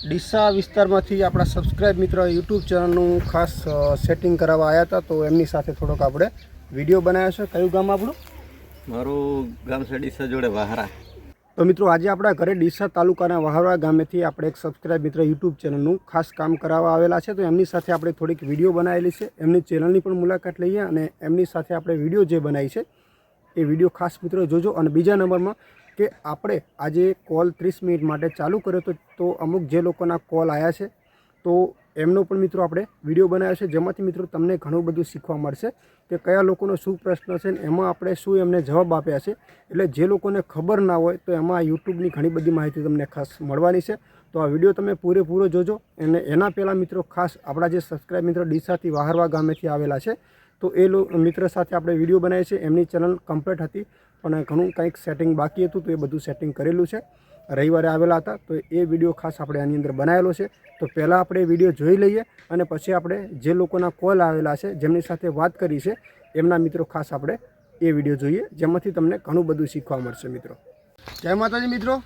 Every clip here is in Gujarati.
ડીસા વિસ્તારમાંથી આપણા સબસ્ક્રાઇબ મિત્ર યુટ્યુબ ચેનલનું ખાસ સેટિંગ કરાવવા આવ્યા હતા, તો એમની સાથે થોડોક આપણે વિડીયો બનાવ્યો છે. કયું ગામ આપણું? મારું ગામ છે ડીસા જોડે વાહરા. તો મિત્રો આજે આપણા ઘરે ડીસા તાલુકાના વાહરા ગામેથી આપણે એક સબસ્ક્રાઇબ મિત્ર યુટ્યુબ ચેનલનું ખાસ કામ કરાવવા આવેલા છે. તો એમની સાથે આપણે થોડીક વિડીયો બનાવેલી છે, એમની ચેનલની પણ મુલાકાત લઈએ અને એમની સાથે આપણે વિડીયો જે બનાવી છે એ વિડીયો ખાસ મિત્રો જોજો. અને બીજા નંબરમાં કે આપણે આજે કોલ 30 મિનિટ માટે ચાલુ કર્યો તો અમુક જે લોકોના કોલ આવ્યા છે તો એમનો પણ મિત્રો આપણે વિડીયો બનાવ્યો છે, જેમાંથી મિત્રો તમને ઘણું બધું શીખવા મળશે કે કયા લોકોનો શું પ્રશ્ન છે ને એમાં આપણે શું એમને જવાબ આપ્યા છે. એટલે જે લોકોને ખબર ના હોય તો એમાં યુટ્યુબની ઘણી બધી માહિતી તમને ખાસ મળવાની છે. તો આ વિડીયો તમે પૂરેપૂરો જોજો. અને એના પહેલાં મિત્રો ખાસ આપણા જે સબસ્ક્રાઇબ મિત્રો ડીસાથી વાહરવા ગામેથી આવેલા છે તો એ મિત્ર સાથે આપણે વિડીયો બનાવી છે. એમની ચેનલ કમ્પ્લીટ હતી પણ ઘણું કંઈક સેટિંગ બાકી હતું, તો એ બધું સેટિંગ કરેલું છે. રવિવારે આવેલા હતા તો એ વિડીયો ખાસ આપણે આની અંદર બનાવેલો છે. તો પહેલાં આપણે વિડીયો જોઈ લઈએ અને પછી આપણે જે લોકોના કોલ આવેલા છે, જેમની સાથે વાત કરી છે, એમના મિત્રો ખાસ આપણે એ વિડીયો જોઈએ, જેમાંથી તમને ઘણું બધું શીખવા મળશે. મિત્રો જય માતાજી. મિત્રો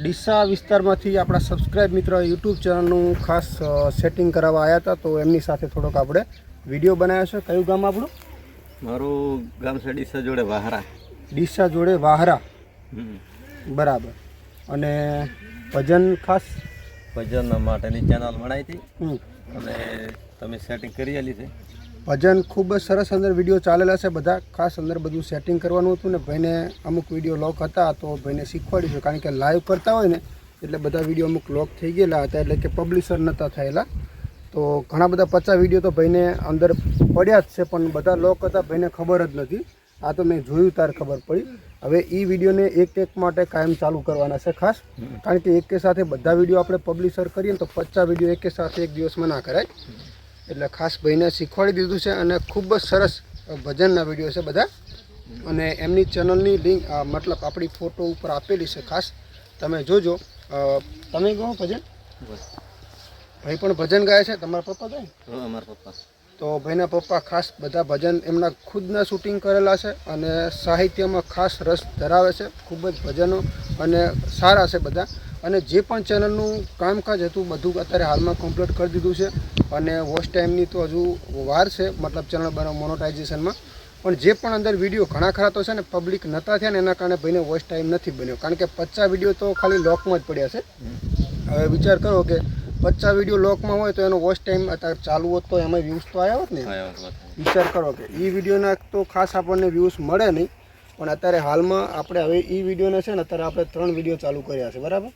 ડીસા વિસ્તારમાંથી આપણા સબસ્ક્રાઇબ મિત્ર યુટ્યુબ ચેનલનું ખાસ સેટિંગ કરાવવા આવ્યા હતા, તો એમની સાથે થોડોક આપણે વિડીયો બનાવ્યો છે. કયું ગામ આપણું? મારું ગામ છે ડીસા જોડે વાહરા. ડીસા જોડે વાહરા, બરાબર. અને ભજન ખાસ ભજન માટેની ચેનલ બનાવી હતી અને તમે સેટિંગ કરી આલી છે. ભજન ખૂબ જ સરસ અંદર વિડીયો ચાલેલા છે બધા. ખાસ અંદર બધું સેટિંગ કરવાનું હતું ને ભાઈને અમુક વિડીયો લોક હતા તો ભાઈને શીખવાડીશું, કારણ કે લાઈવ કરતા હોય ને એટલે બધા વિડીયો અમુક લોક થઈ ગયેલા હતા, એટલે કે પબ્લિશર નહોતા થયેલા. તો ઘણા બધા 50 વિડીયો તો ભાઈને અંદર પડ્યા જ છે પણ બધા લોક હતા, ભાઈને ખબર જ નથી. આ તો મેં જોયું ત્યારે ખબર પડી. હવે એ વિડીયોને એક માટે કાયમ ચાલુ કરવાના છે ખાસ, કારણ કે એક સાથે બધા વિડીયો આપણે પબ્લિશર કરીએ ને તો 50 વિડીયો એક સાથે એક દિવસમાં ના કરાય. એટલે ખાસ ભાઈને શીખવાડી દીધું છે અને ખૂબ જ સરસ ભજનના વિડીયો છે બધા. અને એમની ચેનલની લિંક મતલબ આપણી ફોટો ઉપર આપેલી છે, ખાસ તમે જોજો. તમે કહો ભજન? ભાઈ પણ ભજન ગાય છે? તમારા પપ્પા ગાય? અમારા પપ્પા. તો ભાઈના પપ્પા ખાસ બધા ભજન એમના ખુદના શૂટિંગ કરેલા છે અને સાહિત્યમાં ખાસ રસ ધરાવે છે. ખૂબ જ ભજનો અને સારા છે બધા. અને જે પણ ચેનલનું કામકાજ હતું બધું અત્યારે હાલમાં કમ્પ્લીટ કરી દીધું છે. અને વોચ ટાઈમની તો હજુ વાર છે, મતલબ ચેનલ બનાવ મોનોટાઇઝેશનમાં. પણ જે પણ અંદર વિડીયો ઘણા ખરા તો છે ને પબ્લિક નહોતા થયા ને એના કારણે ભાઈને વોચ ટાઈમ નથી બન્યો, કારણ કે 50 વિડીયો તો ખાલી લોકમાં જ પડ્યા છે. હવે વિચાર કરો કે 50 વિડીયો લોકમાં હોય તો એનો વોચ ટાઈમ અત્યારે ચાલુ હોત તો એમાં વ્યૂઝ તો આવ્યા હોત ને. વિચાર કરો કે એ વિડીયોના તો ખાસ આપણને વ્યૂઝ મળે નહીં, પણ અત્યારે હાલમાં આપણે હવે એ વિડીયોને છે ને અત્યારે આપણે 3 વિડીયો ચાલુ કર્યા છે, બરાબર.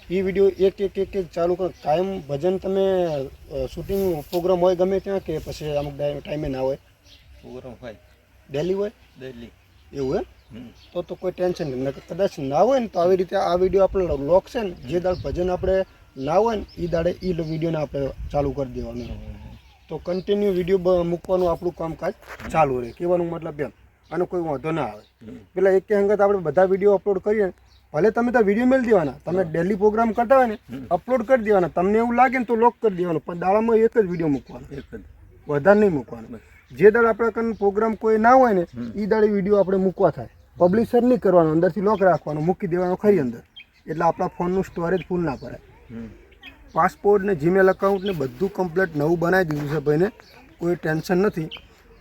એ વિડીયો એક ચાલુ કરો. કાયમ ભજન તમે શૂટિંગ પ્રોગ્રામ હોય ગમે ત્યાં કે પછી અમુક ટાઈમે ના હોય? પ્રોગ્રામ હોય ડેલી હોય? ડેલી. એવું એમ? તો કોઈ ટેન્શન નહીં. કદાચ ના હોય ને તો આવી રીતે આ વિડીયો આપણે લોક છે ને જે દાડ ભજન આપણે ના હોય ને એ દાડે એ વિડીયોને આપણે ચાલુ કરી દેવાનું. તો કન્ટિન્યુ વિડીયો મૂકવાનું આપણું કામકાજ ચાલુ રહે, કહેવાનું મતલબ એમ. આનો કોઈ વાંધો ના આવે. પેલા એક અંગત આપણે બધા વિડીયો અપલોડ કરીએ, ભલે તમે તો વિડીયો મેળ દેવાના, તમે ડેલી પ્રોગ્રામ કરતા હોય ને અપલોડ કરી દેવાના. તમને એવું લાગે ને તો લોક કરી દેવાનું, પણ દાડામાં એક જ વિડીયો મૂકવાનો, વધારે નહીં મૂકવાનો. જે દાડે આપણે કન પ્રોગ્રામ કોઈ ના હોય ને એ દાડે વિડીયો આપણે મૂકવા થાય. પબ્લિશર નહીં કરવાનું, અંદરથી લોક રાખવાનું, મૂકી દેવાનું ખરી અંદર, એટલે આપણા ફોનનું સ્ટોરેજ ફૂલ ના ભરાય. પાસપોર્ટ ને જીમેલ અકાઉન્ટ ને બધું કમ્પ્લીટ નવું બનાવી દીધું છે ભાઈને, કોઈ ટેન્શન નથી.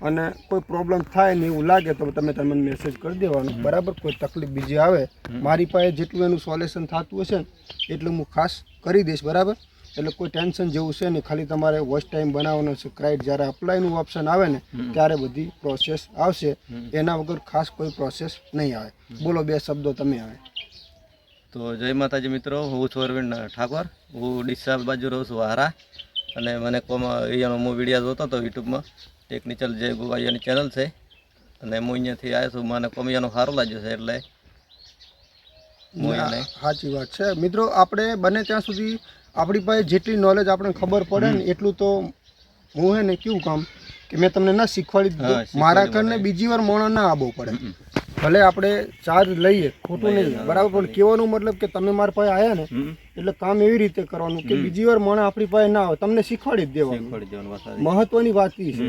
અને કોઈ પ્રોબ્લેમ થાય ને એવું લાગે તો તમે તમને મેસેજ કરી દેવાનો, બરાબર. કોઈ તકલીફ બીજી આવે મારી પાસે જેટલું એનું સોલ્યુશન થતું હશે ને એટલું હું ખાસ કરી દઈશ, બરાબર. એટલે કોઈ ટેન્શન જેવું છે નહીં. ખાલી તમારે વોચ ટાઈમ બનાવવાનો છે. ક્રાઇટ જ્યારે અપ્લાયનું ઓપ્શન આવે ને ત્યારે બધી પ્રોસેસ આવશે, એના વગર ખાસ કોઈ પ્રોસેસ નહીં આવે. બોલો 2 શબ્દો તમે આવે. તો જય માતાજી મિત્રો, હું છું અરવિંદ ઠાકોર. હું ડીસા બાજુ રહું છું વાહરા. અને મને અહીંયાનો હું વિડીયો જોતો હતો યુટ્યુબમાં, ટેકનિકલ જે ગોવાઈયાની ચેનલ છે, અને હું અહીંયાથી આવ્યો છું. મને કોમિયાનો સારો લાગ્યો છે એટલે સાચી વાત છે. મિત્રો આપણે બને ત્યાં સુધી આપણી પાસે જેટલી નોલેજ આપણે ખબર પડે ને એટલું તો હું હે ને કેવું કામ કે મેં તમને ના શીખવાડી દીધું. મારા કારણે બીજી વાર મોણો ના આવવો પડે. ભલે આપણે ચાર્જ લઈએ, ખોટું નહીં, બરાબર, પણ કહેવાનું મતલબ કે તમે મારા પાસે આવ્યા ને એટલે કામ એવી રીતે કરવાનું કે બીજી વાર મોણા આપણી પાસે ના આવે, તમને શીખવાડી જ દેવાનું. મહત્વની વાત એ છે.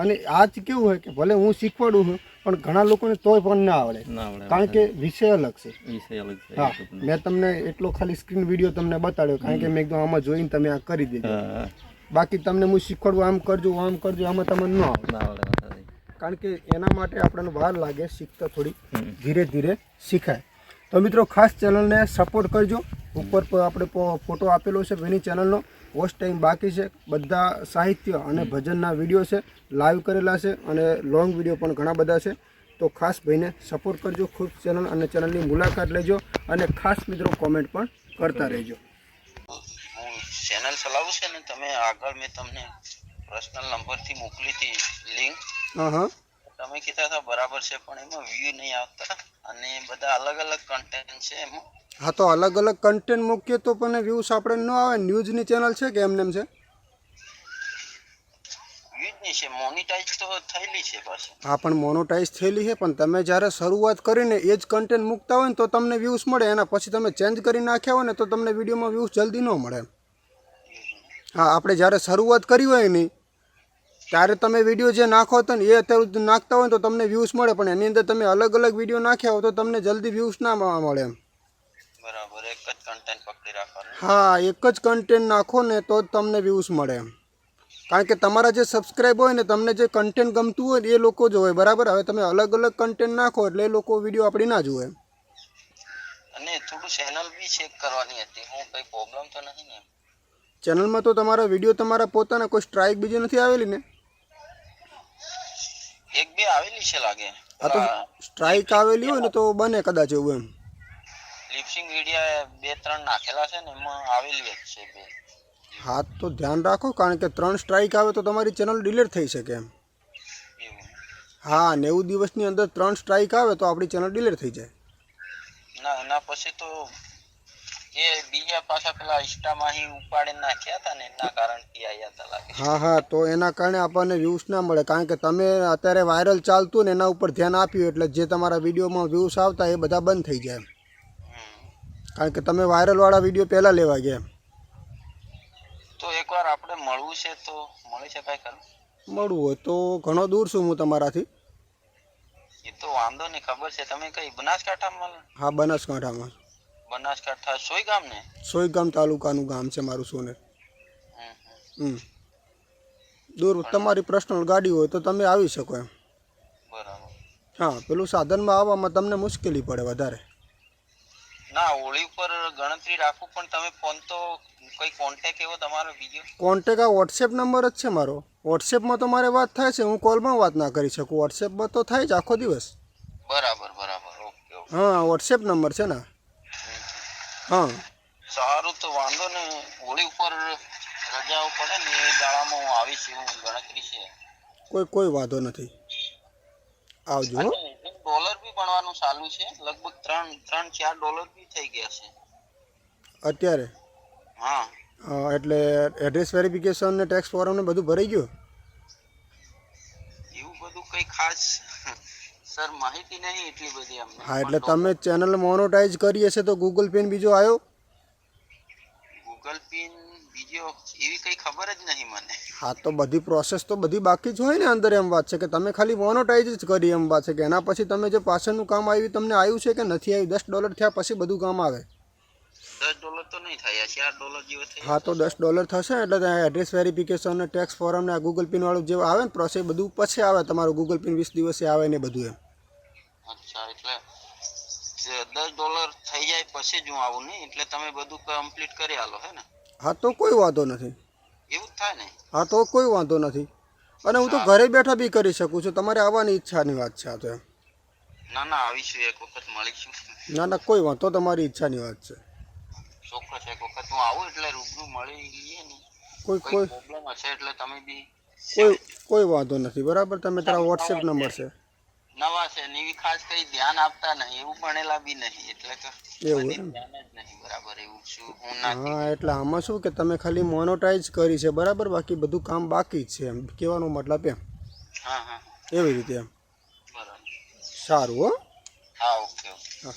અને આજ કેવું હોય કે ભલે હું શીખવાડું છું પણ ઘણા લોકોને તોય પણ ના આવડે, ના આવડે કારણ કે વિષય અલગ છે. વિષય અલગ છે હા, યુટ્યુબનો. મેં તમને એટલો ખાલી સ્ક્રીન વિડીયો તમને બતાડ્યો, કારણ કે મેં એકદમ આમાં જોઈને તમે આ કરી દેજો. હા, બાકી તમને હું શીખવાડું આમ કરજો આમ કરજો, આમાં તમને ન આવડે. ના આવડે વાત સાચી. કારણ કે એના માટે આપણને વાર લાગે, શીખતા થોડી હમ. ધીરે ધીરે શીખાય. તો મિત્રો ખાસ ચેનલને સપોર્ટ કરજો. ઉપર પર આપણે ફોટો આપેલો છે એની ચેનલનો. વોચ ટાઈમ બાકી છે. બધા સાહિત્ય અને ભજનના વિડીયો છે, લાઈવ કરેલા છે, અને લોંગ વિડીયો પણ ઘણા બધા છે. તો ખાસ ભાઈને સપોર્ટ કરજો, ખૂબ ચેનલ અને ચેનલની મુલાકાત લેજો, અને ખાસ મિત્રો કોમેન્ટ પણ કરતા રહેજો. હું ચેનલ ચલાવું છે ને, તમે આગળ મેં તમને પર્સનલ નંબરથી મોકલી હતી લિંક. હા, તમે કીધા હતા બરાબર છે, પણ એમાં વ્યૂ નહીં આવતા, અને બધા અલગ અલગ કન્ટેન્ટ છે એમાં. હા, તો અલગ અલગ કન્ટેન્ટ મૂકીએ તો પણ વ્યૂઝ આપણે ન આવે. ન્યૂઝની ચેનલ છે કે એમને એમ છે? વ્યૂ જ નહીં છે, મોનિટાઈઝ તો થયેલી છે પાછી. હા, પણ મોનોટાઈઝ થયેલી છે, પણ તમે જ્યારે શરૂઆત કરીને એ જ કન્ટેન્ટ મૂકતા હોય ને તો તમને વ્યૂઝ મળે. એના પછી તમે ચેન્જ કરી નાખ્યા હોય ને તો તમને વિડીયોમાં વ્યૂઝ જલ્દી ન મળે. હા, આપણે જ્યારે શરૂઆત કરી હોય નહીં ત્યારે તમે વિડીયો જે નાખો હતો ને એ અત્યારે નાખતા હોય તો તમને વ્યૂઝ મળે, પણ એની અંદર તમે અલગ અલગ વિડીયો નાખ્યા હોય તો તમને જલ્દી વ્યૂઝ ના મળે એમ. બરાબર, એક જ કન્ટેન્ટ પકડી રાખવાનું. હા, એક જ કન્ટેન્ટ નાખો ને તો જ તમને વ્યૂઝ મળે એમ. કારણ કે તમારા જે સબસ્ક્રાઈબ હોય ને, તમને જે કન્ટેન્ટ ગમતું હોય ને એ લોકો જ હોય, બરાબર. હવે તમે અલગ અલગ કન્ટેન્ટ નાખો એટલે એ લોકો વિડીયો આપણી ના જુએ. અને થોડું ચેનલ બી ચેક કરવાની હતી, હું કઈ પ્રોબ્લેમ તો નહીં ને? ચેનલમાં તો તમારા વિડીયો તમારા પોતાના કોઈ સ્ટ્રાઇક બીજી નથી આવેલી ને? એક બે આવેલી છે લાગે. આ તો સ્ટ્રાઇક આવેલી હોય ને તો બને કદાચ એવું એમ. લિપસિંગ વિડિયા 2-3 નાખેલા છે ને, એમાં આવેલી જ છે બે. હા, તો ધ્યાન રાખો, કારણ કે 3 સ્ટ્રાઇક આવે તો તમારી ચેનલ ડિલીટ થઈ શકે એમ. એવું. હા, 90 દિવસની અંદર 3 સ્ટ્રાઇક આવે તો આપણી ચેનલ ડિલીટ થઈ જાય. ના, એના પછી તો એ બીજા પાછા પેલા ઇન્સ્ટામાં હી ઉપાડીને નાખ્યા હતા ને, એના કારણથી આયા હતા લાગે. હા, તો એના કારણે આપણને વ્યૂઝ ના મળે, કારણ કે તમે અત્યારે વાયરલ ચાલતું ને એના ઉપર ધ્યાન આપ્યું એટલે જે તમારા વિડીયોમાં વ્યૂઝ આવતા એ બધા બંધ થઈ જાય. કારણ કે તમે વાયરલવાળા વિડીયો પહેલાં લેવા ગયા. તો એકવાર આપણે મળવું છે તો મળી શકાય ખરું? મળવું હોય તો ઘણો દૂર છું હું તમારાથી. એ તો વાંધો નહીં, ખબર છે. તમે કઈ બનાસકાંઠામાં? હા, બનાસકાંઠામાં. બનાસકાંઠા સોય ગામ ને? સોયગામ તાલુકાનું ગામ છે મારું, સોનેર. હમ. દૂર તમારી પર્સનલ ગાડી હોય તો તમે આવી શકો એમ. બરાબર. હા, પેલું સાધનમાં આવવામાં તમને મુશ્કેલી પડે વધારે. ના, હોળી ઉપર ગણતરી રાખું, પણ તમે ફોન તો કઈ કોન્ટેક એવો તમારો બીજો? કોન્ટેક આ વોટ્સએપ નંબર જ છે મારો. વોટ્સએપમાં તો મારે વાત થાય છે, હું કોલમાં વાત ના કરી શકું. વોટ્સએપમાં તો થાય જ આખો દિવસ. બરાબર. ઓકે. હા, વોટ્સએપ નંબર છે ને. હા, સારું, તો વાંધો ને. હોળી ઉપર રજાઓ પડે ને એ ગાળામાં હું આવીશ, એવું ગણતરી છે. કોઈ વાંધો નથી. આવજો. અને ડોલર બી ભણવાનું ચાલુ છે, લગભગ 3-4 ડોલર બી થઈ ગયા છે અત્યારે. હા. એટલે એડ્રેસ વેરિફિકેશન ને ટેક્સ ફોર્મ ને બધું ભરાઈ ગયું? એવું બધું કઈ ખાસ સર માહિતી નહીં એટલી બધી અમને. હા, એટલે તમે ચેનલ મોનોટાઈઝ કરીએ છે તો ગૂગલ પે બીજો આવ્યો? ગૂગલ પિન બીજો એવી કઈ ખબર જ નહીં મને. હા, તો બધી પ્રોસેસ તો બધી બાકી જ હોય ને અંદર. એમ વાત છે કે તમે ખાલી મોનોટાઈઝ જ કરી, એમ વાત છે કે એના પછી તમે જે પાછળનું કામ આવ્યું તમને આવ્યું છે કે નથી આવ્યું? $10 થયા પછી બધું કામ આવે. $10 તો નહીં થયા, $4 જેવો થયા. હા, તો $10 થશે એટલે ત્યાં એડ્રેસ વેરિફિકેશન ને ટેક્સ ફોર્મ ને આ ગૂગલ પિન વાળું જે આવે ને પ્રોસેસ બધું પછી આવે. તમારું ગૂગલ પિન 20 દિવસે આવે ને બધું એમ. અચ્છા, એટલે $10 થઈ જાય પછી જ હું આવું ને, એટલે તમે બધું કમ્પ્લીટ કરી આલો હે ને? હા, તો કોઈ વાંધો નથી. એવું જ થાય ને? હા, તો કોઈ વાંધો નથી. અને હું તો ઘરે બેઠા બી કરી શકું છું. તમારે આવવાની ઈચ્છાની વાત છે આ તો એમ. ના, આવીશું, એક વખત મળીશું. ના, કોઈ વાંધો, તમારી ઈચ્છાની વાત છે. ચોક્કસ એક વખત હું આવું એટલે રૂબરૂ મળી લઈએ ને. કોઈ પ્રોબ્લેમ હશે એટલે તમે બી કોઈ વાંધો નથી, બરાબર. તમે તારા વોટ્સએપ નંબર છે. નવા છે ને એવી ખાસ કઈ ધ્યાન આપતા નહીં, એવું ભણેલા બી નહીં, એટલે કે એવું બધી એમ. ધ્યાન જ નહીં. બરાબર, એવું શું હું ના. હા, એટલે આમાં શું કે તમે ખાલી મોનોટાઈઝ કરી છે, બરાબર. બાકી બધું કામ બાકી જ છે એમ કહેવાનો મતલબ એમ. હા. એવી રીતે એમ. બરાબર. સારું હો. હા, ઓકે. હા.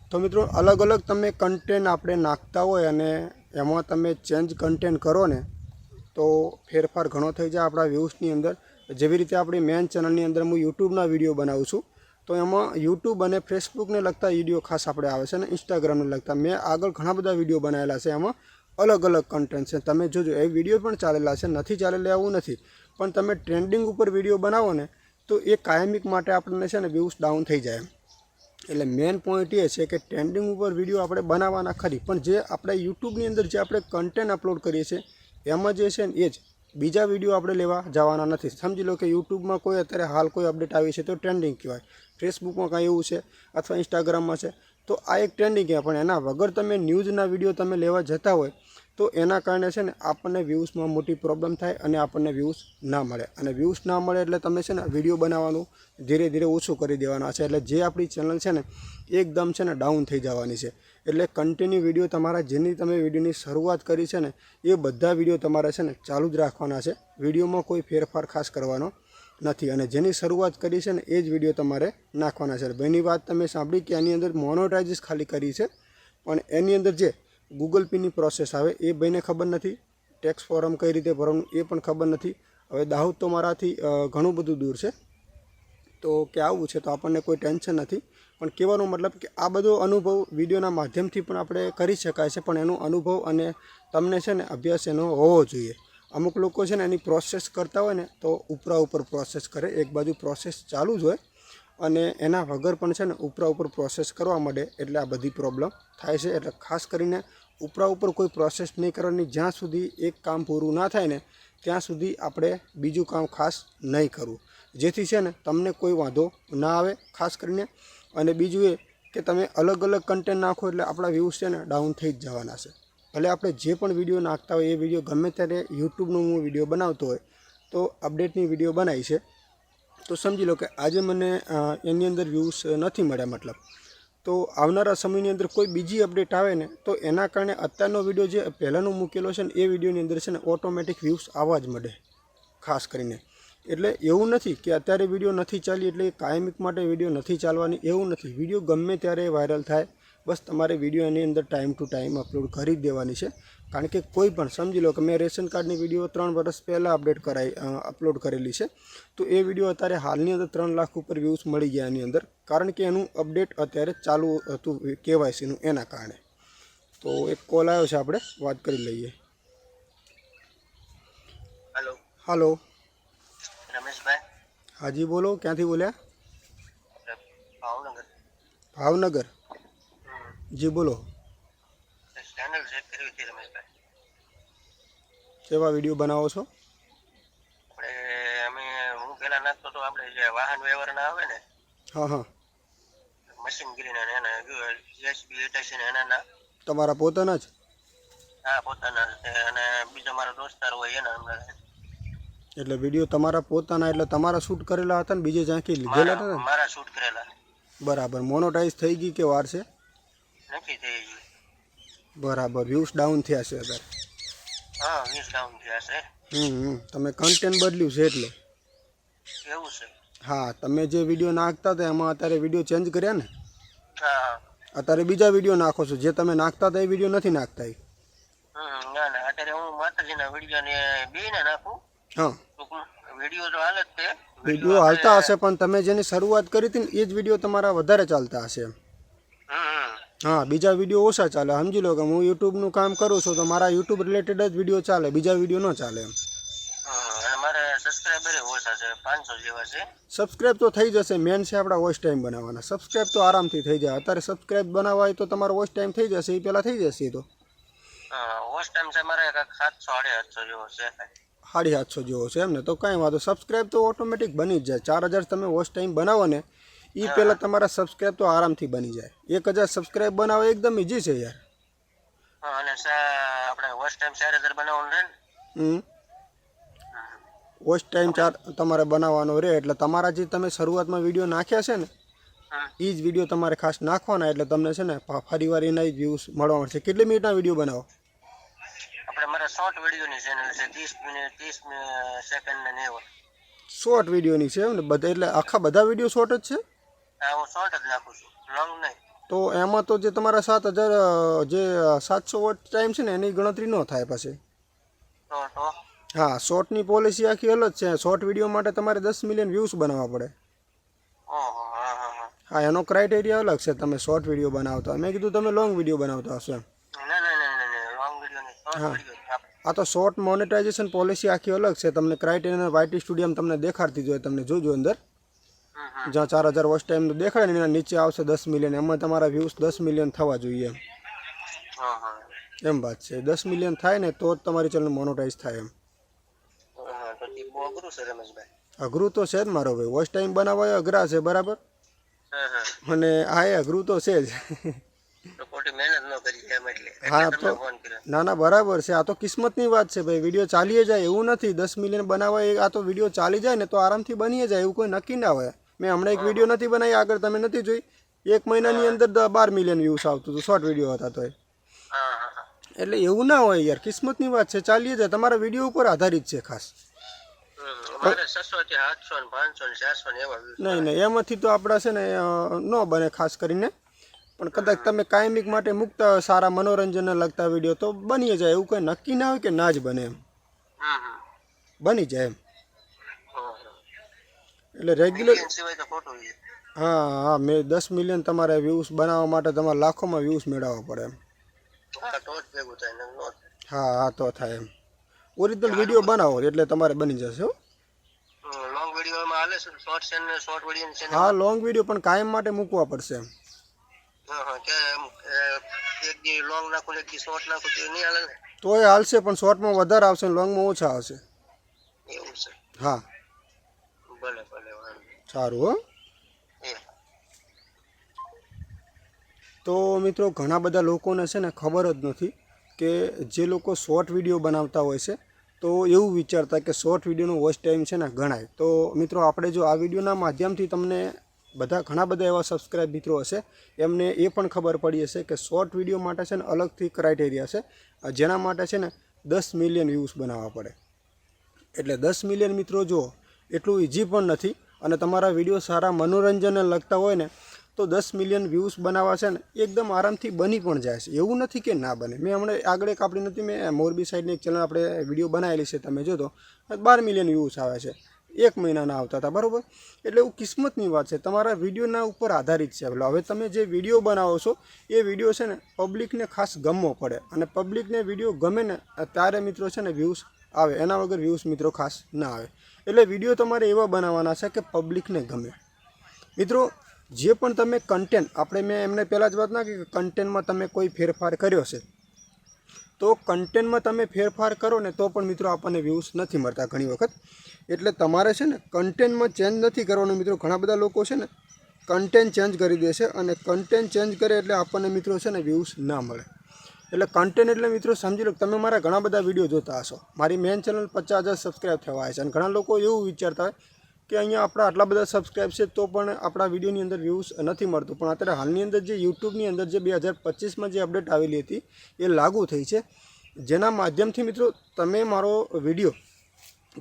તો મિત્રો, અલગ અલગ તમે કન્ટેન્ટ આપણે નાખતા હોય અને એમાં તમે ચેન્જ કન્ટેન્ટ કરો ને તો ફેરફાર ઘણો થઈ જાય આપણા વ્યૂઝની અંદર. જેવી રીતે આપણી મેન ચેનલની અંદર હું યુટ્યુબના વિડીયો બનાવું છું તો એમાં યુટ્યુબ અને ફેસબુકને લગતા વિડીયો ખાસ આપણે આવે છે અને ઇન્સ્ટાગ્રામને લગતા. મેં આગળ ઘણા બધા વિડીયો બનાવેલા છે, એમાં અલગ અલગ કન્ટેન્ટ છે. તમે જોજો એ વિડીયો પણ ચાલેલા છે, નથી ચાલેલા એવું નથી, પણ તમે ટ્રેન્ડિંગ ઉપર વિડીયો બનાવો ને તો એ કાયમિક માટે આપણને છે ને વ્યૂઝ ડાઉન થઈ જાય. એટલે મેઇન પોઈન્ટ એ છે કે ટ્રેન્ડિંગ ઉપર વિડીયો આપણે બનાવવાના ખરી, પણ જે આપણે યુટ્યુબની અંદર જે આપણે કન્ટેન્ટ અપલોડ કરીએ છીએ એમાં જે છે ને એ જ બીજા વિડીયો આપણે લેવા જવાના નથી. સમજી લો કે યુટ્યુબમાં કોઈ અત્યારે હાલ કોઈ અપડેટ આવી છે તો ટ્રેન્ડિંગ કહેવાય, ફેસબુકમાં કાંઈ એવું છે અથવા ઇન્સ્ટાગ્રામમાં છે તો આ એક ટ્રેન્ડિંગ કહેવાય. પણ એના વગર તમે ન્યૂઝના વિડીયો તમે લેવા જતા હોય તો એના કારણે છે ને આપણને વ્યૂઝમાં મોટી પ્રોબ્લેમ થાય અને આપણને વ્યૂઝ ના મળે. અને વ્યૂઝ ના મળે એટલે તમે છે ને વિડીયો બનાવવાનું ધીરે ધીરે ઓછું કરી દેવાના છે. એટલે જે આપણી ચેનલ છે ને એકદમ છે ને ડાઉન થઈ જવાની છે. એટલે કન્ટિન્યુ વિડીયો તમારા જેની તમે વિડીયોની શરૂઆત કરી છે ને એ બધા વિડીયો તમારે છે ને ચાલુ જ રાખવાના છે. વિડીયોમાં કોઈ ફેરફાર ખાસ કરવાનો નથી અને જેની શરૂઆત કરી છે ને એ જ વિડીયો તમારે નાખવાના છે. ભાઈની વાત તમે સાંભળી કે એની અંદર મોનોટાઇઝ ખાલી કરી છે, પણ એની અંદર જે ગૂગલ પેની પ્રોસેસ આવે એ ભાઈને ખબર નથી, ટેક્સ ફોર્મ કઈ રીતે ભરવાનું એ પણ ખબર નથી. હવે દાહોદ તો મારાથી ઘણું બધું દૂર છે, તો કે આવું છે તો આપણને કોઈ ટેન્શન નથી. પણ કહેવાનો મતલબ કે આ બધો અનુભવ વિડીયોના માધ્યમથી પણ આપણે કરી શકાય છે, પણ એનો અનુભવ અને તમને છે ને અભ્યાસ એનો હોવો જોઈએ. અમુક લોકો છે ને એની પ્રોસેસ કરતા હોય ને તો ઉપરા ઉપર પ્રોસેસ કરે, એક બાજુ પ્રોસેસ ચાલુ જ હોય અને એના વગર પણ છે ને ઉપરા ઉપર પ્રોસેસ કરવા માંડે એટલે આ બધી પ્રોબ્લેમ થાય છે. એટલે ખાસ કરીને ઉપરા ઉપર કોઈ પ્રોસેસ નહીં કરવાની, જ્યાં સુધી એક કામ પૂરું ના થાય ને ત્યાં સુધી આપણે બીજું કામ ખાસ નહીં કરવું, જેથી છે ને તમને કોઈ વાંધો ના આવે ખાસ કરીને. અને બીજું એ કે તમે અલગ અલગ કન્ટેન્ટ નાખો એટલે આપણા વ્યૂઝ છે ને ડાઉન થઈ જ જવાના છે. ભલે આપણે જે પણ વિડીયો નાખતા હોય એ વિડીયો ગમે ત્યારે યુટ્યુબનો હું વિડીયો બનાવતો હોય તો અપડેટની વિડીયો બનાવી છે તો સમજી લો કે આજે મને એની અંદર વ્યૂઝ નથી મળ્યા, મતલબ તો આવનારા સમયની અંદર કોઈ બીજી અપડેટ આવે ને તો એના કારણે અત્યારનો વિડીયો જે પહેલાંનો મૂકેલો છે ને એ વિડીયોની અંદર છે ને ઓટોમેટિક વ્યૂઝ આવવા જ મળે ખાસ કરીને. એટલે એવું નથી કે અત્યારે વિડીયો નથી ચાલી એટલે કાયમિક માટે વિડીયો નથી ચાલવાની, એવું નથી. વિડીયો ગમે ત્યારે વાયરલ થાય, બસ તમારે વિડીયો એની અંદર ટાઈમ ટુ ટાઈમ અપલોડ કરી જ દેવાની છે. કારણ કે કોઈ પણ સમજી લો કે મેં રેશન કાર્ડની વિડીયો 3 વર્ષ પહેલાં અપલોડ કરેલી છે તો એ વિડીયો અત્યારે હાલની અંદર 3 લાખ ઉપર વ્યૂઝ મળી ગયા એની અંદર, કારણ કે એનું અપડેટ અત્યારે ચાલુ હતું KYCનું એના કારણે. તો એક કોલ આવ્યો છે, આપણે વાત કરી લઈએ. હેલો હાલો, રમેશભાઈ. હાજી બોલો, ક્યાંથી બોલ્યા? ભાવનગર. ભાવનગર, જી બોલો. ચેનલ ચેક કરવી હતી રમેશભાઈ. કેવા વિડીયો બનાવો છો? અમે હું પેલા નાખતો તો આપણે જે વાહન વ્યવહારના આવે ને હા હા, મશીનગીરીના ને એના USB 88 ને એના તમારા પોતાના જ? હા પોતાના છે અને બીજો મારો દોસ્તાર હોય એના હમણાં. એટલે વિડીયો તમારા પોતાના એટલે તમારા શૂટ કરેલા હતા ને બીજે જ્યાંથી લીધેલા હતા ને? મારા શૂટ કરેલા. બરાબર. મોનોટાઈઝ થઈ ગઈ કે વાર છે? નથી થઈ ગઈ. બરાબર. વ્યૂઝ ડાઉન થયા છે અત્યારે? હા, વ્યૂઝ ડાઉન થયા છે. તમે કન્ટેન્ટ બદલ્યું છે એટલે? એવું છે? હા, તમે જે વિડીયો નાખતા હતા એમાં અત્યારે વિડીયો ચેન્જ કર્યા ને? હા. અત્યારે બીજા વિડીયો નાખો છો, જે તમે નાખતા હતા એ વિડીયો નથી નાખતા? ના ના, અત્યારે હું માતાજીના વિડીયો ને બેયને નાખું. હા, વિડીયો તો હાલે જ તે. વિડીયો હાલતા હશે પણ તમે જેની શરૂઆત કરી હતી ને એ જ વિડીયો તમારા વધારે ચાલતા હશે. હા, બીજા વિડીયો ઓછા ચાલે. સમજી લો કે હું યુટ્યુબનું કામ કરું છું તો મારા યુટ્યુબ રિલેટેડ જ વિડીયો ચાલે, બીજા વિડીયો ન ચાલે એમ. મારે સબસ્ક્રાઇબર ઓછા છે, 500 જેવા છે. સબસ્ક્રાઇબ તો થઈ જશે, મેન છે આપણા વોચ ટાઈમ બનાવવાના. સબસ્ક્રાઇબ તો આરામથી થઈ જાય. અત્યારે સબસ્ક્રાઇબ બનાવવા હોય તો તમારો વોચ ટાઈમ થઈ જશે, એ પહેલાં થઈ જશે. એ તો વોચ ટાઈમ છે મારે 700-750 જેવો છે. 750 જેવો છે એમ ને? તો કાંઈ વાંધો, સબસ્ક્રાઇબ તો ઓટોમેટિક બની જ જાય. 4000 તમે વોચ ટાઈમ બનાવો ને એ પહેલાં તમારા સબસ્ક્રાઇબ તો આરામથી બની જાય. 1000 સબસ્ક્રાઇબ બનાવો એકદમ ઇઝી છે યાર. અને આપણે વોચ ટાઈમ 4000 બનાવવાનું રહે ને. વોચ ટાઈમ તમારે બનાવવાનો રહે એટલે તમારા જે તમે શરૂઆતમાં વિડીયો નાખ્યા છે ને એ જ વિડીયો તમારે ખાસ નાખવાના, એટલે તમને છે ને ફરીવાર એના જ વ્યૂઝ મળવા મળશે. કેટલી મિનિટના વિડીયો બનાવો? આપણે મારા શોર્ટ વિડીયોની ચેનલ છે, 30 મિનિટ 30 સેકન્ડ ને એવો. શોર્ટ વિડીયોની છે એમ ને? બધા એટલે આખા બધા વિડીયો શોર્ટ જ છે? હા, હું શોર્ટ જ નાખું છું, લોંગ નહીં. તો એમાં તો જે તમારા 7000 જે 700 વોટ ટાઈમ છે ને એની ગણતરી ન થાય પછી. તો હા, શોર્ટની પોલિસી આખી અલગ છે. શોર્ટ વિડીયો માટે તમારે 10 મિલિયન વ્યૂઝ બનાવવા પડે. ઓહો હા હા હા હા, એનો ક્રાઇટેરિયા અલગ છે. તમે શોર્ટ વિડીયો બનાવતા, મેં કીધું તમે લોંગ વિડીયો બનાવતા હશો એમ. ના લોંગ વિડિયો નહીં શોર્ટ હા. વિડિયો આ તો શોર્ટ મોનેટાઇઝેશન પોલિસી આખી અલગ છે. તમને ક્રાઇટેરિયા વાયટી સ્ટુડિયો તમને દેખાડતી જ હોય, તમને જોજો અંદર જ્યાં 4000 વોચ ટાઈમ દેખાડે ને એના નીચે આવશે 10 મિલિયન. એમાં તમારા વ્યૂઝ 10 મિલિયન થવા જોઈએ એમ. હા હા એમ વાત છે. 10 મિલિયન થાય ને તો જ તમારી ચેનલ મોનોટાઇઝ થાય એમ. હા તો તે બહુ અઘરું છે રમેશભાઈ. અઘરું તો છે જ મારો ભાઈ. વોચ ટાઈમ બનાવવા એ અઘરા છે, બરાબર. હા હા અને આ એ અઘરું તો છે જ. તો ખોટી મહેનત ન કરી એમ એટલે હા એટલે તો તમને ફોન કર્યો. ના ના બરાબર છે. આ તો કિસ્મતની વાત છે ભાઈ. વિડીયો ચાલીએ જાય એવું નથી. 10 મિલિયન બનાવવા એ આ તો વિડીયો ચાલી જાય ને તો આરામથી બની જાય, એવું કોઈ નક્કી ના હોય. મેં હમણાં એક વિડીયો નથી બનાવી, આગળ તમે નથી જોઈ, 1 મહિનાની અંદર 12 મિલિયન વ્યૂઝ આવતું હતું. શોર્ટ વિડીયો હતા તો હા હા હા એટલે એવું ના હોય યાર. કિસ્મતની વાત છે, ચાલીએ જાય. તમારા વિડીયો ઉપર આધારિત છે ખાસ. મારે 600 થી 700 ને 500 ને 400 ને એવા views નહીં નહીં, એમાંથી તો આપણા છે ને ન બને ખાસ કરીને. પણ કદાચ તમે કાયમિક માટે મૂકતા હોય સારા મનોરંજનને લગતા વિડીયો તો બની જાય. એવું કંઈ નક્કી ના હોય કે ના જ બને એમ. બની જાય એમ. એટલે રેગ્યુલર મિલિયન સિવાય તો ખોટું છે. હા હા, મેં 10 મિલિયન તમારે વ્યૂઝ બનાવવા માટે તમારે લાખોમાં વ્યૂઝ મેળવવા પડે એમ. હા તો જ ભેગું થાય ને નો થાય. હા હા, તો થાય એમ. ઓરિજિનલ વિડીયો બનાવો એટલે તમારે બની જશે હો. લોંગ વિડીયોમાં હાલે છે શોર્ટ છે ને શોર્ટ વિડીયો છે ને હા, લોંગ વિડીયો પણ કાયમ માટે મૂકવા પડશે એમ. હા હા કે એમ એક દી લોંગ નાખું એક દી શોર્ટ નાખું તો નહીં હાલે ને તોય હાલશે, પણ શોર્ટમાં વધારે આવશે ને લોંગમાં ઓછા આવશે. એવું છે. હા, ભલે ભલે વાંધો નહીં. સારું હો. એ તો મિત્રો ઘણા બધા લોકોને છે ને ખબર જ નથી કે જે લોકો શોર્ટ વિડીયો બનાવતા હોય છે તો એવું વિચારતા કે શોર્ટ વિડીયોનો વોચ ટાઈમ છે ને ગણાય. તો મિત્રો આપણે જો આ વિડીયોના માધ્યમથી તમને ઘણા બધા એવા સબસ્ક્રાઇબ મિત્રો હશે, એમને એ પણ ખબર પડી હશે કે શોર્ટ વિડીયો માટે છે ને અલગથી ક્રાઇટેરિયા છે, જેના માટે છે ને 10 મિલિયન વ્યૂઝ બનાવવા પડે. એટલે 10 મિલિયન મિત્રો જુઓ એટલું ઇઝી પણ નથી. અને તમારા વિડીયો સારા મનોરંજનને લગતા હોય ને તો 10 મિલિયન વ્યૂઝ બનાવવા છે ને એકદમ આરામથી બની પણ જાય છે. એવું નથી કે ના બને. મેં હમણાં આગળ એક આપણી નથી, મેં મોરબી સાઈડની એક ચેનલ આપણે વિડીયો બનાવેલી છે, તમે જો તો 12 મિલિયન વ્યૂઝ આવે છે. 1 મહિનાના આવતા હતા, બરાબર. એટલે એવું કિસ્મતની વાત છે, તમારા વિડીયોના ઉપર આધારિત છે. હવે તમે જે વિડીયો બનાવો છો એ વિડીયો છે ને પબ્લિકને ખાસ ગમવો પડે. અને પબ્લિકને વિડીયો ગમે ને ત્યારે મિત્રો છે ને વ્યૂઝ આવે, એના વગર વ્યૂઝ મિત્રો ખાસ ના આવે. એટલે વિડીયો તમારે એવા બનાવવાના છે કે પબ્લિકને ગમે. મિત્રો જે પણ તમે કન્ટેન્ટ, આપણે મેં એમને પહેલાં જ વાત ના કરી કે કન્ટેન્ટમાં તમે કોઈ ફેરફાર કર્યો છે, તો કન્ટેન્ટમાં તમે ફેરફાર કરો ને તો પણ મિત્રો આપણને વ્યૂઝ નથી મળતા ઘણી વખત. એટલે તમારે છે ને કન્ટેન્ટમાં ચેન્જ નથી કરવાનું મિત્રો. ઘણા બધા લોકો છે ને કન્ટેન્ટ ચેન્જ કરી દે છે, અને કન્ટેન્ટ ચેન્જ કરે એટલે આપણને મિત્રો છે ને વ્યૂઝ ના મળે. એટલે કન્ટેન્ટ એટલે મિત્રો સમજી લો, તમે મારા ઘણા બધા વિડીયો જોતા હશો. મારી મેન ચેનલ 50,000 સબસ્ક્રાઈબ થવા આવે છે, અને ઘણા લોકો એવું વિચારતા હોય કે અહીંયા આપણા આટલા બધા સબસ્ક્રાઈબ છે તો પણ આપણા વિડીયોની અંદર વ્યૂઝ નથી મળતું. પણ અત્યારે હાલની અંદર જે યુટ્યુબની અંદર જે 2025માં જે અપડેટ આવેલી હતી એ લાગુ થઈ છે, જેના માધ્યમથી મિત્રો તમે મારો વિડીયો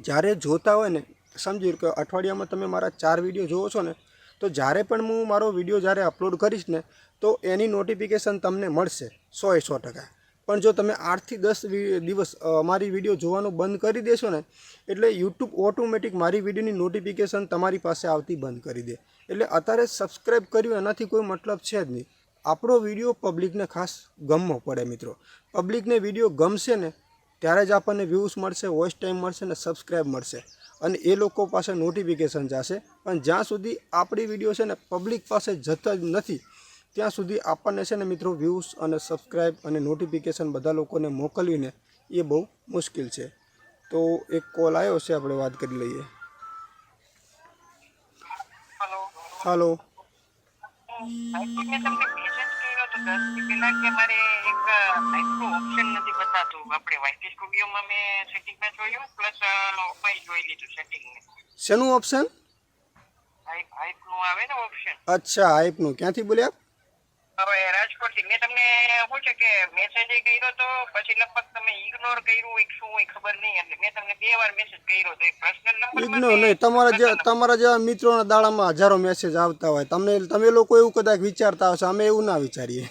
જ્યારે જોતા હોય ને, સમજી કે અઠવાડિયામાં તમે મારા 4 વિડીયો જોવો છો ને, તો જ્યારે પણ હું મારો વિડીયો જ્યારે અપલોડ કરીશ ને તો એની નોટિફિકેશન તમને મળશે 100%. પણ જો તમે 8 થી 10 દિવસ મારી વિડીયો જોવાનું બંધ કરી દેશો ને, એટલે યુટ્યુબ ઓટોમેટિક મારી વિડીયોની નોટિફિકેશન તમારી પાસે આવતી બંધ કરી દે. એટલે અત્યારે સબસ્ક્રાઈબ કર્યું એનાથી કોઈ મતલબ છે જ નહીં. આપણો વિડીયો પબ્લિકને ખાસ ગમવો પડે મિત્રો. પબ્લિકને વિડીયો ગમશે ને ત્યારે જ આપણને વ્યૂઝ મળશે, વોચ ટાઈમ મળશે ને સબસ્ક્રાઈબ મળશે, અને એ લોકો પાસે નોટિફિકેશન જશે. પણ જ્યાં સુધી આપણી વિડીયો છે ને પબ્લિક પાસે જતા જ નથી ત્યાં સુધી આપણને છે ને મિત્રો વ્યૂઝ અને સબસ્ક્રાઈબ અને નોટિફિકેશન બધા લોકોને મોકલવીને એ બહુ મુશ્કેલ છે. તો એક કોલ આવ્યો છે, આપણે વાત કરી લઈએ. હાલો. મેં તમને મેસેજ કર્યો તો 10 દી પહેલા કે મારે એક આઈફોન ઓપ્શન નથી બતાતું. આપણે વાયટી સ્ટુડિયોમાં મેં સેટિંગમાં જોયું, પ્લસ ઓફાઈ જોઈ લીધું સેટિંગ. શેનું ઓપ્શન? આઈફનું આવે ને ઓપ્શન. અચ્છા, આઈપનું. ક્યાંથી બોલ્યા? હવે રાજકોટથી મેં તમને શું છે કે મેસેજ કર્યો તો પછી લગભગ તમે ઇગ્નોર કર્યું હોય કે શું હોય ખબર નહીં એટલે મેં તમને 2 વાર મેસેજ કર્યો તો એક પર્સનલ નંબર ઇગ્નોર નહીં, તમારા જેવા મિત્રોના દાડામાં હજારો મેસેજ આવતા હોય, તમે લોકો એવું કદાચ વિચારતા હશો, અમે એવું ના વિચારીએ.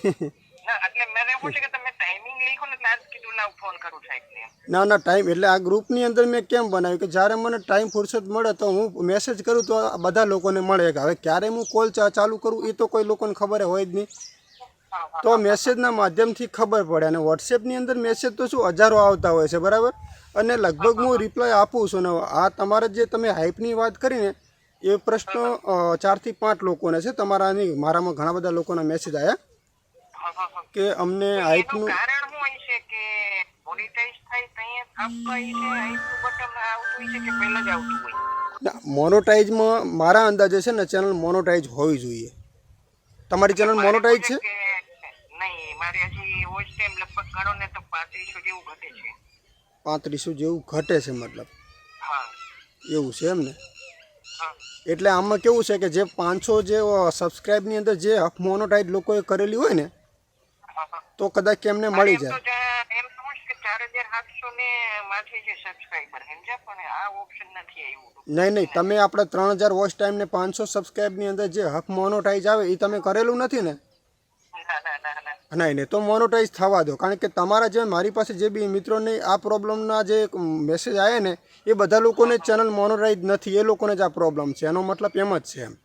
ના એટલે મેં શું છે કે તમે ટાઈમિંગ લખો ને એટલે આજ કીધું ના ફોન કરું સાહેબને. ના ટાઈમ એટલે આ ગ્રુપની અંદર મેં કેમ બનાવ્યું કે જ્યારે મને ટાઈમ ફુરસત મળે તો હું મેસેજ કરું તો આ બધા લોકોને મળે કે હવે ક્યારે હું કોલ ચાલુ કરું એ તો કોઈ લોકોને ખબર હોય જ નહીં. તો મેસેજના માધ્યમથી ખબર પડે, અને વોટ્સએપની અંદર મેસેજ તો શું હજારો આવતા હોય છે, બરાબર, અને લગભગ હું રિપ્લાય આપું છું. ને આ તમારે જે તમે હાઇપની વાત કરીને એ પ્રશ્ન 4 થી 5 લોકોને છે, તમારા નહીં, મારામાં ઘણા બધા લોકોના મેસેજ આવ્યા કે અમને હાઇપનું કારણ શું હોય છે કે મોનેટાઇઝ થાય ત્યાં આપવા છે હાઇપનું બટન આવતું હોય છે કે પહેલા જ આવતું હોય? મોનોટાઇઝમાં મારા અંદાજે છે ને ચેનલ મોનોટાઇઝ હોવી જોઈએ. તમારી ચેનલ મોનોટાઇઝ છે? નહીં, મારે હજી વોચ ટાઈમ લગભગ ગણો ને તો 3500 જેવું ઘટે છે. 3500 જેવું ઘટે છે, મતલબ હા એવું છે એમ ને? હા એટલે આમાં કેવું છે કે જે 500 જે સબસ્ક્રાઇબની અંદર જે હફ મોનોટાઇઝ લોકોએ કરેલી હોય ને તો કદાચ એમને મળી જાય. એમ સમજ કે 4700 ને માથે છે સબસ્ક્રાઇબર, સમજ્યા? પણ આ ઓપ્શન નથી આવ્યું. નહીં, તમે આપણે 3000 વોચ ટાઈમ ને 500 સબસ્ક્રાઇબની અંદર જે હફ મોનોટાઇઝ આવે એ તમે કરેલું નથી ને? નહીં, તો મોનોટાઇઝ થવા દો, કારણ કે તમારા જે મારી પાસે જે બી મિત્રોને આ પ્રોબ્લેમના જે મેસેજ આવ્યા ને એ બધા લોકોને ચેનલ મોનોટાઇઝ નથી, એ લોકોને જ આ પ્રોબ્લેમ છે, એનો મતલબ એમ જ છે એમ.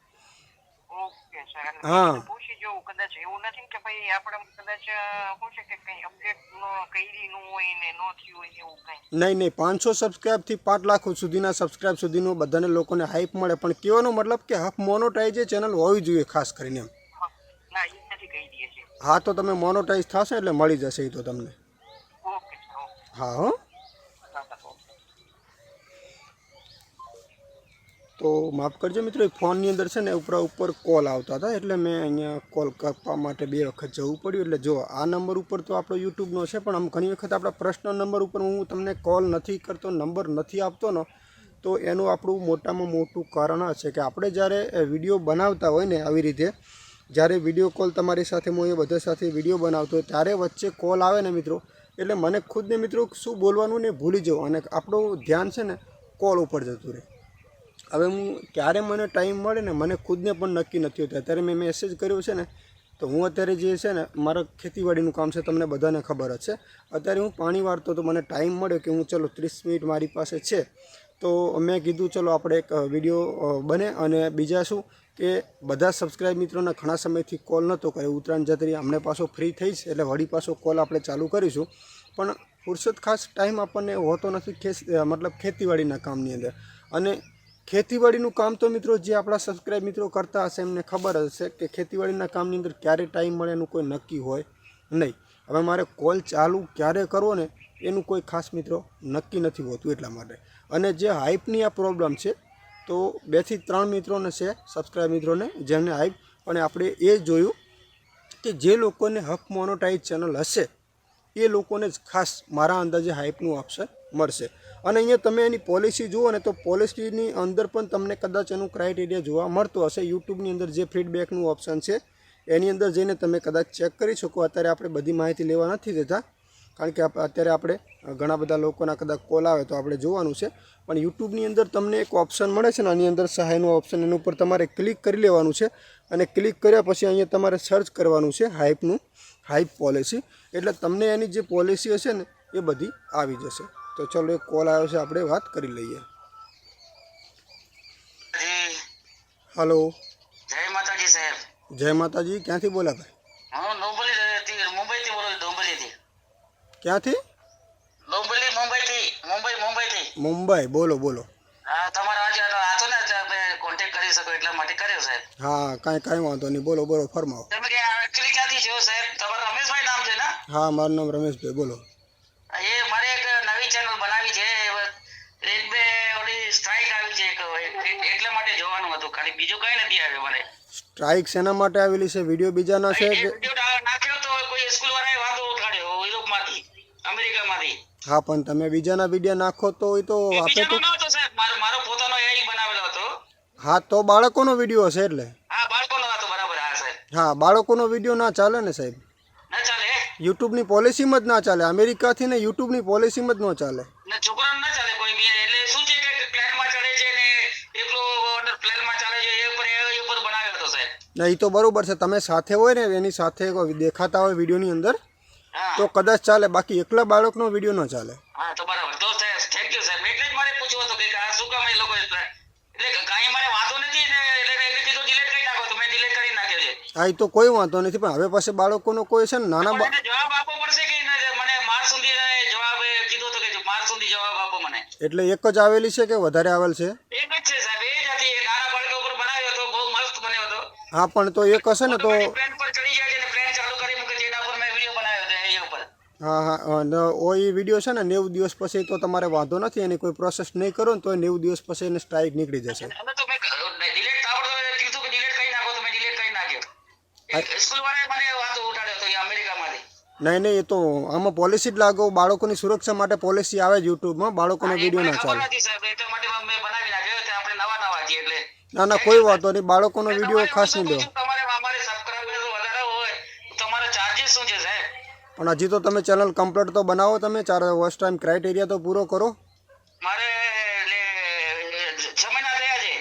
ઓકે સર, હા પૂછી જોઉં, કદાચ એવું નથી કે ભાઈ આપણે કદાચ શું છે કે કઈ અપડેટ કરી નું હોય ને નો થયું હોય એવું કઈ? નહીં, 500 સબસ્ક્રાઇબથી 5 લાખ સુધીના સબસ્ક્રાઇબ સુધીનું બધાને લોકોને હાઈપ મળે, પણ કહેવાનો મતલબ કે હફ મોનોટાઇઝ એ ચેનલ હોવી જોઈએ ખાસ કરીને એમ. ના એ નથી કહી દઈએ છે. હા, તો તમે મોનોટાઇઝ થશે એટલે મળી જશે એ તો તમને. Okay sir, okay. હા હો. તો માફ કરજો મિત્રો, ફોનની અંદર છે ને ઉપર કોલ આવતા હતા એટલે મેં અહીંયા કોલ કરવા માટે 2 વખત જવું પડ્યું. એટલે જો આ નંબર ઉપર તો આપણો યુટ્યુબનો છે, પણ આમ ઘણી વખત આપણા પર્સનલ નંબર ઉપર હું તમને કોલ નથી કરતો, નંબર નથી આપતો ને, તો એનું આપણું મોટામાં મોટું કારણ છે કે આપણે જ્યારે વિડીયો બનાવતા હોય ને આવી રીતે, જ્યારે વિડીયો કોલ તમારી સાથે હું એ બધા સાથે વિડીયો બનાવતો હોય ત્યારે વચ્ચે કોલ આવે ને મિત્રો, એટલે મને ખુદને મિત્રો શું બોલવાનું ને ભૂલી જાઉં, અને આપણું ધ્યાન છે ને કોલ ઉપર જતું રહે. હવે હું ક્યારે મને ટાઈમ મળે ને મને ખુદને પણ નક્કી નથી હોતું. અત્યારે મેં મેસેજ કર્યો છે ને તો હું અત્યારે જે છે ને મારા ખેતીવાડીનું કામ છે, તમને બધાને ખબર જ છે. અત્યારે હું પાણી વાળતો તો મને ટાઈમ મળ્યો કે હું ચલો 30 મિનિટ મારી પાસે છે, તો મેં કીધું ચલો આપણે એક વિડીયો બને. અને બીજા શું કે બધા સબસ્ક્રાઈબ મિત્રોના ઘણા સમયથી કોલ નહોતો કરે, ઉત્તરાયણ જતરી અમને પાછો ફ્રી થઈશ એટલે વળી પાછો કોલ આપણે ચાલુ કરીશું, પણ ફુરસત ખાસ ટાઈમ આપણને હોતો નથી મતલબ ખેતીવાડીના કામની અંદર. અને ખેતીવાડીનું કામ તો મિત્રો જે આપણા સબસ્ક્રાઈબ મિત્રો કરતા હશે એમને ખબર હશે કે ખેતીવાડીના કામની અંદર ક્યારે ટાઈમ મળે એનું કોઈ નક્કી હોય નહીં. હવે મારે કોલ ચાલુ ક્યારે કરવો ને એનું કોઈ ખાસ મિત્રો નક્કી નથી હોતું એટલા માટે. અને જે હાઈપની આ પ્રોબ્લેમ છે તો 2 થી 3 મિત્રોને છે સબસ્ક્રાઈબ મિત્રોને જેમને હાઈપ, પણ આપણે એ જોયું કે જે લોકોને હફ મોનોટાઇઝ ચેનલ હશે એ લોકોને જ ખાસ મારા અંદાજે હાઈપનું ઓપ્શન મળશે. અને અહીંયા તમે એની પોલિસી જુઓ ને તો પોલિસીની અંદર પણ તમને કદાચ એનું ક્રાઇટેરિયા જોવા મળતો હશે. યુટ્યુબની અંદર જે ફીડબેકનું ઓપ્શન છે એની અંદર જઈને તમે કદાચ ચેક કરી શકો. અત્યારે આપણે બધી માહિતી લેવા નથી દેતા, કારણ કે અત્યારે આપણે ઘણા બધા લોકોના કદાચ કોલ આવે તો આપણે જોવાનું છે. પણ યુટ્યુબની અંદર તમને એક ઓપ્શન મળે છે ને આની અંદર સહાયનું ઓપ્શન, એના ઉપર તમારે ક્લિક કરી લેવાનું છે. અને ક્લિક કર્યા પછી અહીંયા તમારે સર્ચ કરવાનું છે હાઈપ પોલિસી, એટલે તમને એની જે પોલિસી હશે ને એ બધી આવી જશે. તો ચલો એક કોલ આવ્યો છે, આપણે વાત કરી લઈએ. હલો, જય માતાજી સાહેબ. જય માતાજી. ક્યાંથી બોલા ભાઈ? હું મુંબઈથી બોલું. ડોંબલીથી. ક્યાંથી? મુંબઈથી. મુંબઈ. બોલો. હા, તમારા આજે આતો ને આપણે કોન્ટેક્ટ કરી શકો એટલા માટે કર્યો સાહેબ. હા, કાંઈ વાંધો નહીં. બોલો ફરમાવો. તમે કે એકચ્યુઅલી ક્યાંથી છો સાહેબ? તમારું રમેશભાઈ નામ છે ને? હા, મારું નામ રમેશભાઈ. બોલો. એ મારે એક નવી ચેનલ બનાવી છે, એક બે ઓલી સ્ટ્રાઇક આવી છે એટલા માટે જોવાનું હતું, ખાલી બીજું કઈ નથી આવ્યું મને. સ્ટ્રાઇક શેના માટે આવેલી છે? વિડીયો બીજાના છે કે? વિડિયો નાખ્યો તો કોઈ સ્કૂલ વાળાએ વાંધો ઉઠાડ્યો યુરોપમાંથી, અમેરિકામાંથી. હા, પણ તમે બીજાના વિડીયો નાખો તો એ તો આપણે તો નહોતો સાહેબ, મારો પોતાનો એઆઈ બનાવેલો હતો. હા, તો બાળકોનો વિડીયો હશે એટલે. હા, બાળકોનો હતો, બરાબર. હા સાહેબ. હા, બાળકોનો વિડીયો ના ચાલે ને સાહેબ. ના ચાલે યુટ્યુબની પોલિસીમાં જ ના ચાલે. અમેરિકાથી ને યુટ્યુબની પોલિસીમાં જ ન ચાલે. ને છોકરાને ના ચાલે કોઈ બી એટલે શું છે કે પ્લેનમાં ચડે છે ને એકલો ઓર્ડર પ્લેનમાં ચાલે છે એ ઉપર બનાવ્યો હતો સાહેબ. ના, એ તો બરોબર છે. તમે સાથે હોય ને એની સાથે દેખાતા હોય વિડીયોની અંદર હા તો કદાચ ચાલે, બાકી એકલા બાળકનો વિડીયો ન ચાલે. હા તો બરાબર તો થેન્ક યુ સાહેબ. એટલે જ મારે પૂછવું હતું કે આ શું કામ એ લોકો એટલે કાંઈ મારે વાંધો નથી ને એટલે મેં કીધું ડિલીટ કરી નાખો તો મેં ડિલીટ કરી નાખ્યો છે. હા, એ તો કોઈ વાંધો નથી, પણ હવે પાસે બાળકોનો કોઈ છે ને નાના પણ એને જવાબ આપવો પડશે કે મને માર સુધી જવાબ કીધું તો કે માર સુધી જવાબ આપો મને. એટલે એક જ આવેલી છે કે વધારે આવેલ છે? એક જ છે સાહેબ, એ જ હતી. એ નાના બાળકો ઉપર બનાવ્યો હતો, બહુ મસ્ત બન્યો હતો. હા, પણ તો એક હશે ને તો પ્લેન પર ચડી જાય છે ને પ્લેન ચાલુ કરી મૂકે છે, એના પર મેં વિડીયો બનાવ્યો હતો એ ઉપર. હા હા, એ વિડીયો છે ને 90 દિવસ પછી તો તમારે વાંધો નથી, એની કોઈ પ્રોસેસ નહીં કરો ને તો 90 દિવસ પછી એને સ્ટ્રાઇક નીકળી જશે. અને તો મેં ડિલીટ તાબડતોબ કીધું કે ડિલીટ કરી નાખો તો મેં ડિલીટ કરી નાખ્યો. સ્કૂલ વાળાએ મને વાંધો ઉઠાડ્યો હતો અમેરિકામાંથી. નહીં, એ તો આમાં પોલિસી જ લાગો. બાળકોની સુરક્ષા માટે પોલિસી આવે જ યુટ્યુબમાં, બાળકોનો વિડીયો ના ખબર ચાલે. નથી સાહેબ, એટલા માટે મેં બનાવી નાખ્યો. આપણે નવા છીએ એટલે ના, કોઈ વાંધો નહીં. બાળકોનો વિડીયો ખાસ નહીં લો. તમારે અમારે સબસ્ક્રાઇબર્સ વધારે હોય તો તમારા ચાર્જિસ શું છે સાહેબ? પણ હજી તો તમે ચેનલ કમ્પ્લીટ તો બનાવો. તમે 4 વોચ ટાઈમ ક્રાઇટેરિયા તો પૂરો કરો. મારે 6 મહિના થયા છે.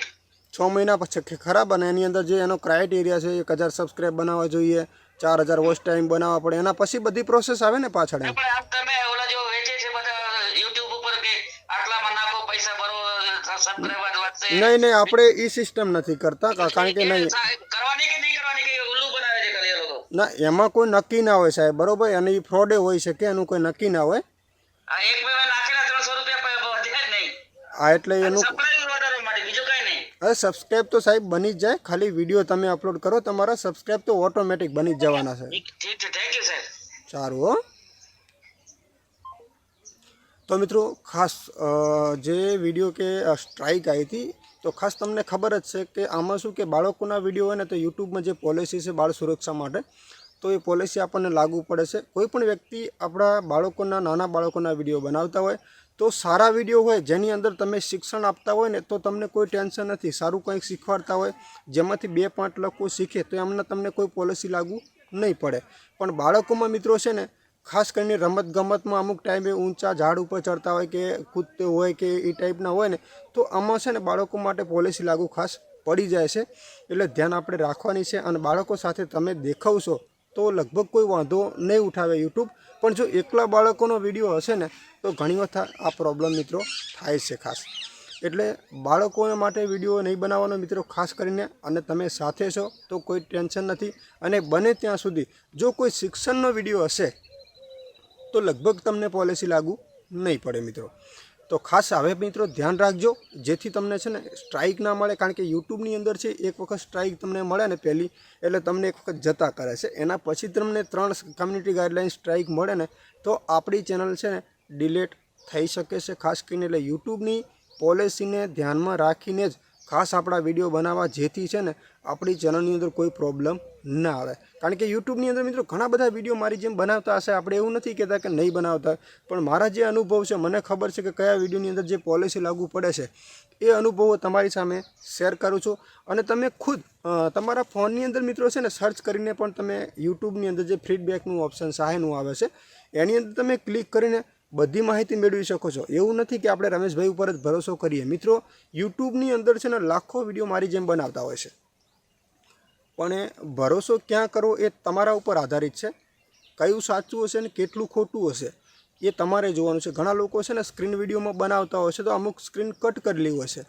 6 મહિના પછી ખરાબ. અને એની અંદર જે એનો ક્રાઇટેરિયા છે 1000 સબસ્ક્રાઇબ બનાવવા જોઈએ, 4000 વોચ ટાઈમ બનાવવા પડે, એના પછી બધી પ્રોસેસ આવે ને પાછળ. પણ આમ તમે ઓલા જો વેચે છે બધા YouTube ઉપર કે આટલામાં નાખો પૈસા ભરો સબસ્ક્રાઇબર વધશે. નહીં, આપણે એ સિસ્ટમ નથી કરતા, કારણ કે નહીં કરવાની કે નહીં કરવાની કે ઉલ્લુ બનાવે છે ખાલી એ લોકો. ના, એમાં કોઈ નક્કી ના હોય સાહેબ, બરોબર. અને એ ફ્રોડે હોય શકે, એનું કોઈ નક્કી ના હોય. આ એક મેં નાખેલા 300 રૂપિયા વધે જ નહીં. આ એટલે એનું સબસ્ક્રાઇબ વધારવા માટે બીજું કઈ નહીં. હવે સબસ્ક્રાઇબ તો સાહેબ બની જ જાય. ખાલી વિડીયો તમે અપલોડ કરો, તમારા સબસ્ક્રાઇબ તો ઓટોમેટિક બની જ જવાના છે. ઠીક છે, થેન્ક યુ સાહેબ. સારું હો. તો મિત્રો ખાસ જે વિડીયો કે સ્ટ્રાઇક આવી હતી તો ખાસ તમને ખબર જ છે કે આમાં શું કે બાળકોના વિડીયો હોય ને તો યુટ્યુબમાં જે પોલિસી છે બાળ સુરક્ષા માટે, તો એ પોલિસી આપણને લાગુ પડે છે. કોઈ પણ વ્યક્તિ આપણા બાળકોના નાના બાળકોના વિડીયો બનાવતા હોય તો સારા વિડીયો હોય જેની અંદર તમે શિક્ષણ આપતા હોય ને તો તમને કોઈ ટેન્શન નથી. સારું કંઈક શીખવાડતા હોય જેમાંથી 2-5 લોકો શીખે તો એમને તમને કોઈ પોલિસી લાગુ નહીં પડે. પણ બાળકોમાં મિત્રો છે ને ખાસ કરીને રમત ગમતમાં અમુક ટાઈમે ઊંચા ઝાડ ઉપર ચડતા હોય કે કૂદતે હોય કે એ ટાઈપના હોય ને તો આમાં છે ને બાળકો માટે પોલિસી લાગુ ખાસ પડી જાય છે. એટલે ધ્યાન આપણે રાખવાની છે. અને બાળકો સાથે તમે દેખાવશો તો લગભગ કોઈ વાંધો નહીં ઉઠાવે યુટ્યુબ. પણ જો એકલા બાળકોનો વિડીયો હશે ને તો ઘણી વખત આ પ્રોબ્લેમ મિત્રો થાય છે ખાસ. એટલે બાળકોને માટે વિડીયો નહીં બનાવવાનો મિત્રો ખાસ કરીને. અને તમે સાથે છો તો કોઈ ટેન્શન નથી. અને બને ત્યાં સુધી જો કોઈ શિક્ષણનો વિડીયો હશે તો લગભગ તમને પોલિસી લાગુ નહીં પડે મિત્રો. તો ખાસ હવે મિત્રો ધ્યાન રાખજો જેથી તમને છે ને સ્ટ્રાઇક ના મળે. કારણ કે યુટ્યુબની અંદર છે એક વખત સ્ટ્રાઇક તમને મળે ને પહેલી એટલે તમને એક વખત જતા કરે છે. એના પછી તમને 3 કમ્યુનિટી ગાઈડલાઇન સ્ટ્રાઇક મળે ને તો આપણી ચેનલ છે ને ડિલીટ થઈ શકે છે. ખાસ કરીને એટલે યુટ્યુબની પોલિસીને ધ્યાનમાં રાખીને જ ખાસ આપણા વિડીયો બનાવવા જેથી છે ને આપણી ચેનલની અંદર કોઈ પ્રોબ્લેમ ના આવે. કારણ કે યુટ્યુબની અંદર મિત્રો ઘણા બધા વિડીયો મારી જેમ બનાવતા હશે. આપણે એવું નથી કહેતા કે નહીં બનાવતા, પણ મારા જે અનુભવ છે મને ખબર છે કે કયા વિડીયોની અંદર જે પોલિસી લાગુ પડે છે એ અનુભવો તમારી સામે શેર કરું છું. અને તમે ખુદ તમારા ફોનની અંદર મિત્રો છે ને સર્ચ કરીને પણ તમે યુટ્યુબની અંદર જે ફીડબેકનું ઓપ્શન સહાયનું આવે છે એની અંદર તમે ક્લિક કરીને બધી માહિતી મેળવી શકો છો. એવું નથી કે આપણે રમેશભાઈ ઉપર જ ભરોસો કરીએ. મિત્રો યુટ્યુબની અંદર છે ને લાખો વિડીયો મારી જેમ બનાવતા હોય છે, પણ એ ભરોસો ક્યાં કરવો એ તમારા ઉપર આધારિત છે. કયું સાચું હશે ને કેટલું ખોટું હશે એ તમારે જોવાનું છે. ઘણા લોકો છે ને સ્ક્રીન વિડીયોમાં બનાવતા હોય છે તો અમુક સ્ક્રીન કટ કરેલી હોય છે.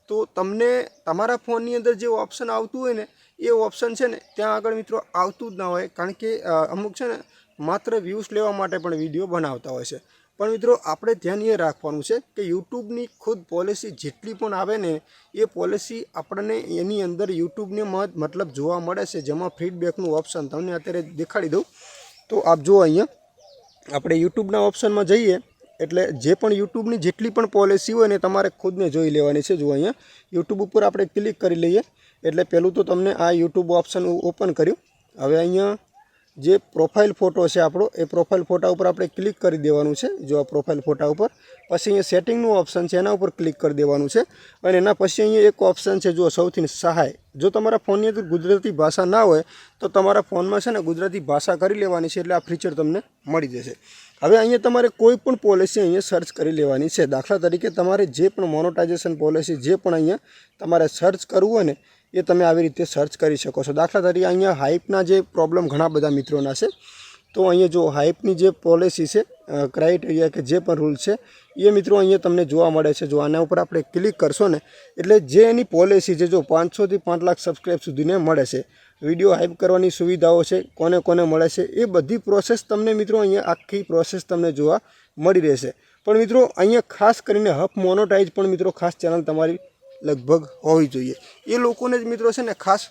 તો તમને તમારા ફોનની અંદર જે ઓપ્શન આવતું હોય ને એ ઓપ્શન છે ને ત્યાં આગળ મિત્રો આવતું જ ના હોય. કારણ કે અમુક છે ને માત્ર વ્યૂઝ લેવા માટે પણ વિડીયો બનાવતા હોય છે. પણ મિત્રો આપણે ધ્યાન એ રાખવાનું છે કે યુટ્યુબની ખુદ પોલિસી જેટલી પણ આવે ને એ પોલિસી આપણને એની અંદર યુટ્યુબને મતલબ જોવા મળે છે. જેમાં ફીડબેકનું ઓપ્શન તમને અત્યારે દેખાડી દઉં તો આપ જુઓ અહીંયા આપણે યુટ્યુબના ઓપ્શનમાં જઈએ એટલે જે પણ યુટ્યુબની જેટલી પણ પોલિસી હોય ને તમારે ખુદને જોઈ લેવાની છે. જુઓ અહીંયા યુટ્યુબ ઉપર આપણે ક્લિક કરી લઈએ એટલે પહેલું તો તમને આ યુટ્યુબ ઓપ્શન ઓપન કર્યું. હવે અહીંયા જે પ્રોફાઇલ ફોટો છે આપણો એ પ્રોફાઇલ ફોટા ઉપર આપણે ક્લિક કરી દેવાનું છે. જો આ પ્રોફાઇલ ફોટા ઉપર પછી અહીંયા સેટિંગનું ઓપ્શન છે એના ઉપર ક્લિક કરી દેવાનું છે. અને એના પછી અહીંયા એક ઓપ્શન છે જો સૌથી સહાય. જો તમારા ફોનની અંદર ગુજરાતી ભાષા ના હોય તો તમારા ફોનમાં છે ને ગુજરાતી ભાષા કરી લેવાની છે એટલે આ ફીચર તમને મળી જશે. હવે અહીંયા તમારે કોઈ પણ પોલિસી અહીંયા સર્ચ કરી લેવાની છે. દાખલા તરીકે તમારે જે પણ મોનેટાઇઝેશન પોલિસી જે પણ અહીંયા તમારે સર્ચ કરવું હોય ને એ તમે આવી રીતે સર્ચ કરી શકો છો. દાખલા તરીકે અહીંયા હાઇપના જે પ્રોબ્લેમ ઘણા બધા મિત્રોના છે તો અહીંયા જો હાઇપની જે પોલિસી છે ક્રાઇટેરિયા કે જે પણ રૂલ છે એ મિત્રો અહીંયા તમને જોવા મળે છે. જો આના ઉપર આપણે ક્લિક કરશો ને એટલે જે એની પોલિસી છે જો 500 થી 5 લાખ સબસ્ક્રાઈબ સુધીને મળે છે. વિડીયો હાઇપ કરવાની સુવિધાઓ છે કોને કોને મળે છે એ બધી પ્રોસેસ તમને મિત્રો અહીંયા આખી પ્રોસેસ તમને જોવા મળી રહેશે. પણ મિત્રો અહીંયા ખાસ કરીને હફ મોનોટાઇઝ પણ મિત્રો ખાસ ચેનલ તમારી લગભગ હોવી જોઈએ. એ લોકોને જ મિત્રો છે ને ખાસ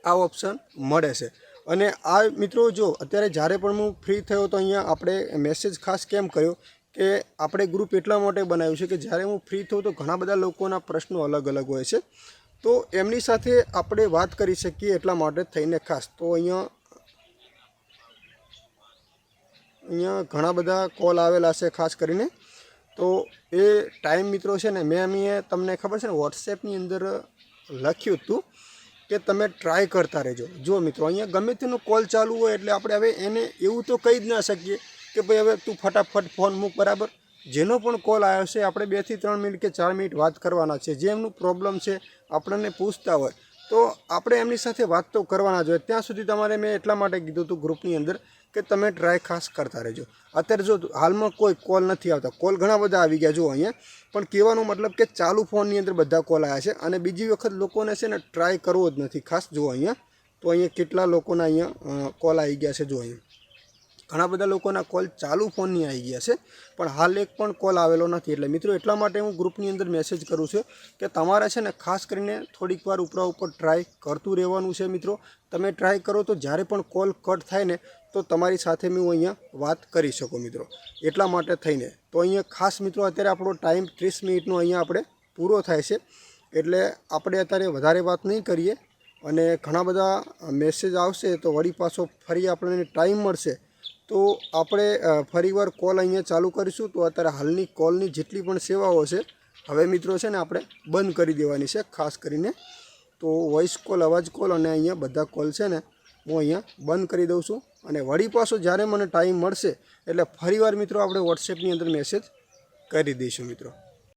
આ ઓપ્શન મળે છે. અને આ મિત્રો જો અત્યારે જ્યારે પણ હું ફ્રી થયો તો અહીંયા આપણે મેસેજ ખાસ કેમ કર્યો કે આપણે ગ્રુપ એટલા માટે બનાવ્યું છે કે જ્યારે હું ફ્રી થઉં તો ઘણા બધા લોકોના પ્રશ્નો અલગ અલગ હોય છે તો એમની સાથે આપણે વાત કરી શકીએ એટલા માટે થઈને ખાસ. તો અહીંયા ઘણા બધા કોલ આવેલા છે ખાસ કરીને. તો એ ટાઈમ મિત્રો છે ને મેં અહીંયા તમને ખબર છે ને વોટ્સએપની અંદર લખ્યું હતું કે તમે ટ્રાય કરતા રહેજો. જો મિત્રો અહીંયા ગમે તેનો કોલ ચાલુ હોય એટલે આપણે હવે એને એવું તો કહી જ ના શકીએ કે ભાઈ હવે તું ફટાફટ ફોન મૂક, બરાબર. જેનો પણ કોલ આવ્યો છે આપણે 2 થી 3 મિનિટ કે 4 મિનિટ વાત કરવાના છે. જે એમનું પ્રોબ્લેમ છે આપણને પૂછતા હોય તો આપણે એમની સાથે વાત તો કરવાના જોઈએ. ત્યાં સુધી તમારે મેં એટલા માટે કીધું હતું ગ્રુપની અંદર કે તમે ટ્રાય ખાસ કરતા રહેજો. અત્યારે જો હાલમાં કોઈ કોલ નથી આવતા, કોલ ઘણા બધા આવી ગયા જો અહીંયા, પણ કહેવાનો મતલબ કે ચાલુ ફોનની અંદર બધા કોલ આવ્યા છે. અને બીજી વખત લોકોને છે ને ટ્રાય કરવો જ નથી ખાસ. જો અહીંયા તો અહીંયા કેટલા લોકોના અહીંયા કોલ આવી ગયા છે. જો અહીંયા ઘણા બધા લોકોના કોલ ચાલુ ફોનની આવી ગયા છે પણ હાલ એક પણ કોલ આવેલો નથી. એટલે મિત્રો એટલા માટે હું ગ્રુપની અંદર મેસેજ કરું છું કે તમારે છે ને ખાસ કરીને થોડીક વાર ઉપર ટ્રાય કરતું રહેવાનું છે. મિત્રો તમે ટ્રાય કરો તો જ્યારે પણ કોલ કટ થાય ને તો તમારી સાથે હું અહીંયા વાત કરી શકું મિત્રો. એટલા માટે થઈને તો અહીંયા ખાસ મિત્રો અત્યારે આપણો ટાઈમ 30 મિનિટનો અહીંયા આપણે પૂરો થાય છે એટલે આપણે અત્યારે વધારે વાત નહીં કરીએ. અને ઘણા બધા મેસેજ આવશે તો વળી પાછો ફરી આપણને ટાઈમ મળશે તો આપણે ફરીવાર કોલ અહીંયા ચાલુ કરીશું. તો અત્યારે હાલની કોલની જેટલી પણ સેવાઓ છે હવે મિત્રો છે ને આપણે બંધ કરી દેવાની છે ખાસ કરીને. તો વોઇસ કોલ, અવાજ કોલ અને અહીંયા બધા કોલ છે ને હું અહીંયા બંધ કરી દઉં છું. અને વળી પાછો જ્યારે મને ટાઈમ મળશે એટલે ફરીવાર મિત્રો આપણે વોટ્સએપની અંદર મેસેજ કરી દઈશું મિત્રો.